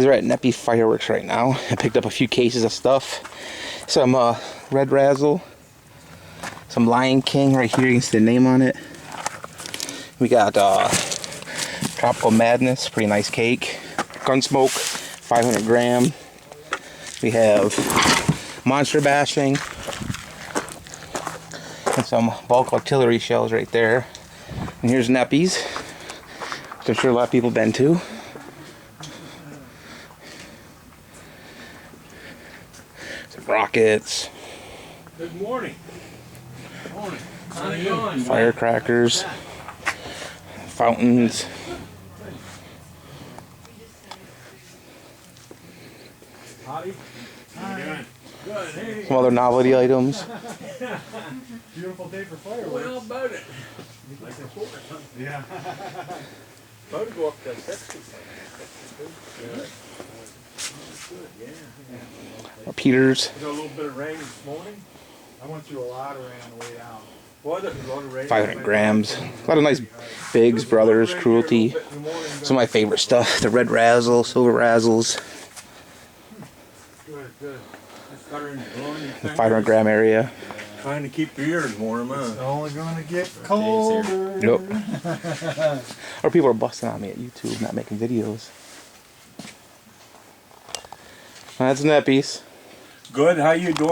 We're at Kneppy Fireworks right now. I picked up a few cases of stuff. Some Red Razzle. Some Lion King right here. You can see the name on it. We got Tropical Madness. Pretty nice cake. Gunsmoke. 500 gram. We have Monster Bashing. And some bulk artillery shells right there. And here's Kneppy's, which I'm sure a lot of people have been to. Some rockets. Good morning. Morning. How you doing? Firecrackers. Fountains. Howdy. How you doing? Good. Hey. Some other novelty items. Beautiful day for fireworks. Well, about it. Like a four or something. Yeah. About to go up to 60. Good. Good. Yeah. Peters. We got a little bit of rain this morning. I went through a lot of rain on the way down. Was it? A lot of rain. 500 grams. A lot of nice Bigs, Brothers, Cruelty. Some of my favorite stuff. The Red Razzle, Silver Razzles. Good, good. The 500 gram area. Trying to keep your ears warm, huh? It's only gonna get colder. Yep. Or people are busting on me at YouTube, not making videos. That's Kneppy's. Good. How you doing?